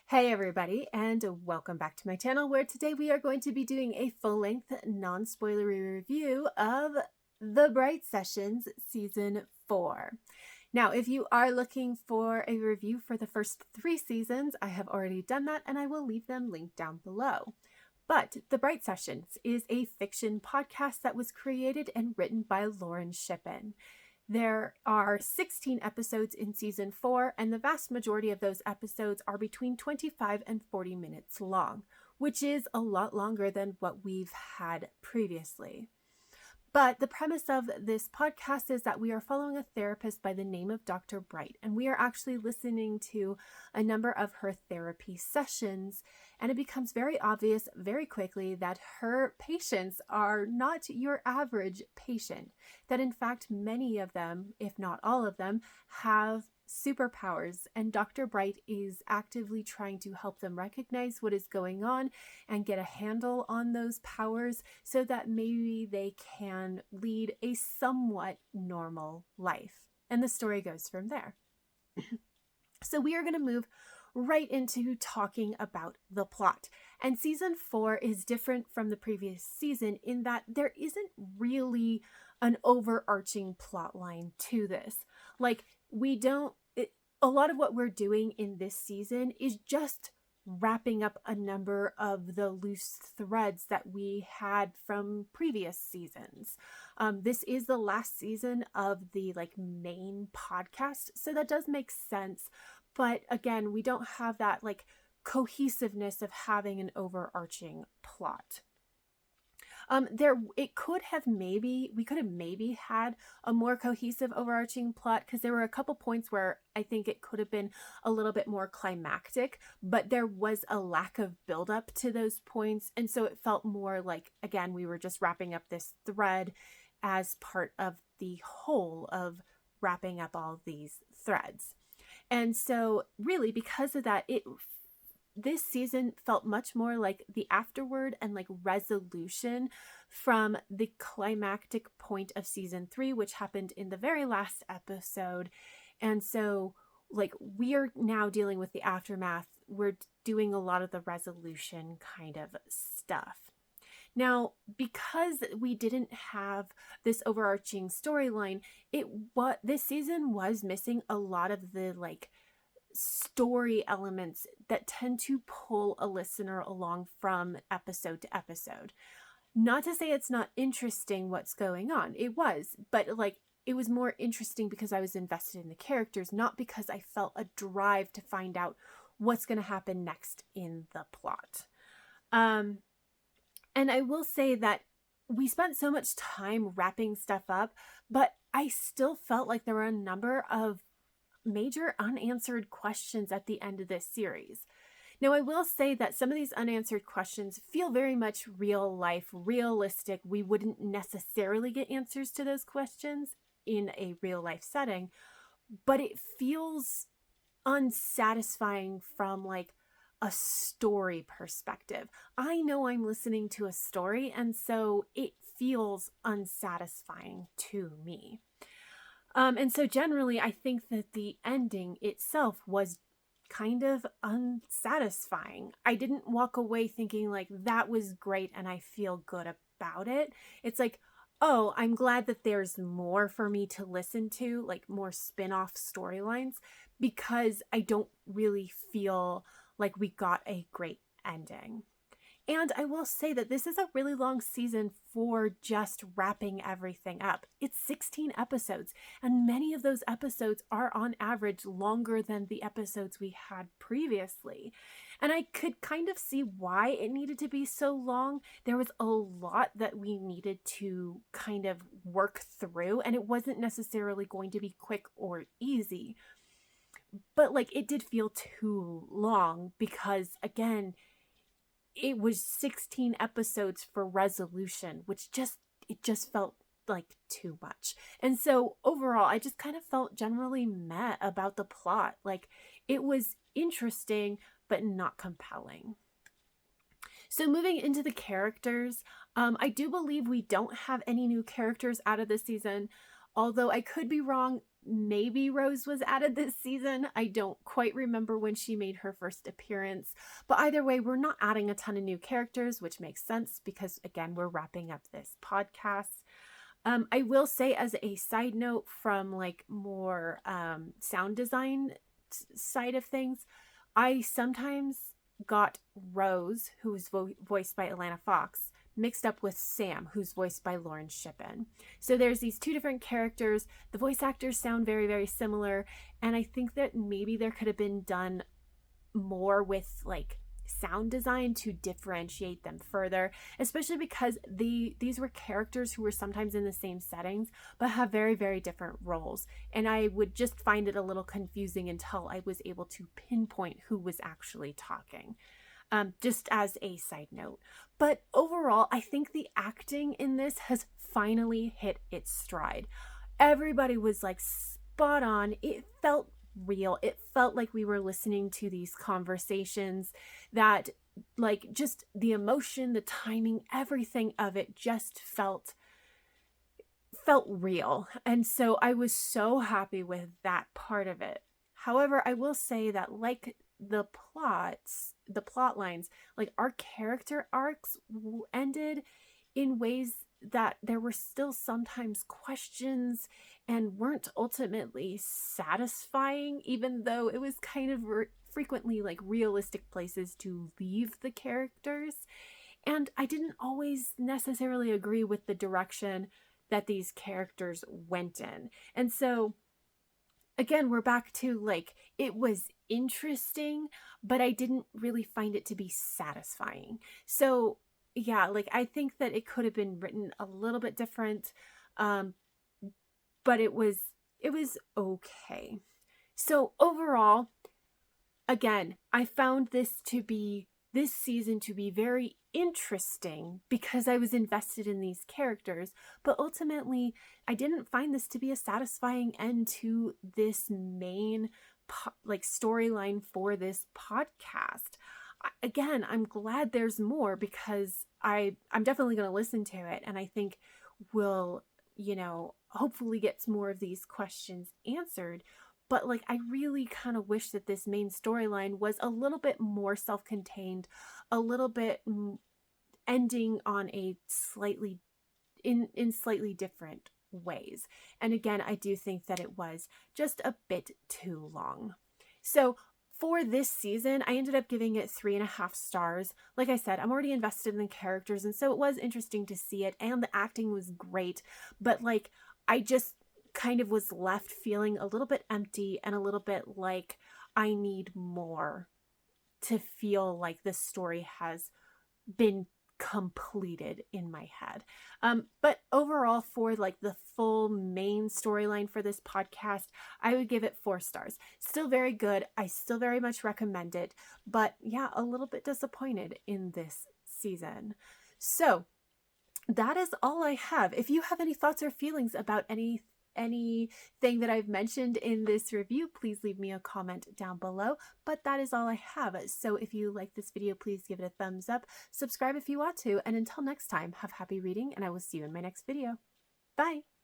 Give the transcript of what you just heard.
Hey everybody, and welcome back to my channel, where today we are going to be doing a full-length, non-spoilery review of The Bright Sessions Season 4. Now, if you are looking for a review for the first 3 seasons, I have already done that, and I will leave them linked down below. But The Bright Sessions is a fiction podcast that was created and written by Lauren Shippen. There are 16 episodes in season 4, and the vast majority of those episodes are between 25 and 40 minutes long, which is a lot longer than what we've had previously. But the premise of this podcast is that we are following a therapist by the name of Dr. Bright, and we are actually listening to a number of her therapy sessions, and it becomes very obvious very quickly that her patients are not your average patient, that in fact many of them, if not all of them, have superpowers, and Dr. Bright is actively trying to help them recognize what is going on and get a handle on those powers so that maybe they can lead a somewhat normal life. And the story goes from there. So we are going to move right into talking about the plot. And season 4 is different from the previous season in that there isn't really an overarching plot line to this. Like, a lot of what we're doing in this season is just wrapping up a number of the loose threads that we had from previous seasons. This is the last season of the main podcast, so that does make sense. But again, we don't have that cohesiveness of having an overarching plot. We could have maybe had a more cohesive overarching plot, because there were a couple points where I think it could have been a little bit more climactic, but there was a lack of buildup to those points. And so it felt more like, again, we were just wrapping up this thread as part of the whole of wrapping up all these threads. And so really, because of that, this season felt much more like the afterword and resolution from the climactic point of season 3, which happened in the very last episode. And so we are now dealing with the aftermath. We're doing a lot of the resolution kind of stuff. Now, because we didn't have this overarching storyline, this season was missing a lot of the story elements that tend to pull a listener along from episode to episode. Not to say it's not interesting what's going on. It was, but it was more interesting because I was invested in the characters, not because I felt a drive to find out what's going to happen next in the plot. And I will say that we spent so much time wrapping stuff up, but I still felt like there were a number of major unanswered questions at the end of this series. Now, I will say that some of these unanswered questions feel very much real life, realistic. We wouldn't necessarily get answers to those questions in a real life setting, but it feels unsatisfying from a story perspective. I know I'm listening to a story, and so it feels unsatisfying to me. And so generally, I think that the ending itself was kind of unsatisfying. I didn't walk away thinking that was great and I feel good about it. It's oh, I'm glad that there's more for me to listen to, more spin-off storylines, because I don't really feel like we got a great ending. And I will say that this is a really long season for just wrapping everything up. It's 16 episodes, and many of those episodes are on average longer than the episodes we had previously. And I could kind of see why it needed to be so long. There was a lot that we needed to kind of work through, and it wasn't necessarily going to be quick or easy. But it did feel too long because, again, it was 16 episodes for resolution, which just felt like too much. And so overall, I just kind of felt generally meh about the plot. It was interesting, but not compelling. So moving into the characters, I do believe we don't have any new characters out of this season, although I could be wrong. maybe Rose was added this season. I don't quite remember when she made her first appearance. But either way, we're not adding a ton of new characters, which makes sense because, again, we're wrapping up this podcast. I will say, as a side note from like more sound design side of things, I sometimes got Rose, who was voiced by Alana Fox, mixed up with Sam, who's voiced by Lauren Shippen. So there's these two different characters. The voice actors sound very, very similar. And I think that maybe there could have been done more with like sound design to differentiate them further, especially because these were characters who were sometimes in the same settings but have very, very different roles, and I would just find it a little confusing until I was able to pinpoint who was actually talking. Just as a side note. But overall, I think the acting in this has finally hit its stride. Everybody was like spot on. It felt real. It felt like we were listening to these conversations, that like just the emotion, the timing, everything of it just felt real. And so I was so happy with that part of it. However, I will say that like the plot lines, like our character arcs ended in ways that there were still sometimes questions and weren't ultimately satisfying, even though it was kind of frequently like realistic places to leave the characters. And I didn't always necessarily agree with the direction that these characters went in. And so again, we're back to like, it was interesting, but I didn't really find it to be satisfying. So yeah, like I think that it could have been written a little bit different, but it was okay. So overall, again, I found this season to be very interesting because I was invested in these characters, but ultimately I didn't find this to be a satisfying end to this main like storyline for this podcast. Again, I'm glad there's more because I'm definitely going to listen to it, and I think we'll, hopefully get more of these questions answered. But like, I really kind of wish that this main storyline was a little bit more self-contained, a little bit ending on a slightly different ways. And again, I do think that it was just a bit too long. So for this season, I ended up giving it 3.5 stars. Like I said, I'm already invested in the characters, and so it was interesting to see it, and the acting was great. But like, I just kind of was left feeling a little bit empty and a little bit like I need more to feel like the story has been completed in my head. But overall, for like the full main storyline for this podcast, I would give it 4 stars. Still very good. I still very much recommend it, but yeah, a little bit disappointed in this season. So that is all I have. If you have any thoughts or feelings about anything that I've mentioned in this review, please leave me a comment down below. But that is all I have. So if you like this video, please give it a thumbs up, subscribe if you want to, and until next time, have happy reading, and I will see you in my next video. Bye!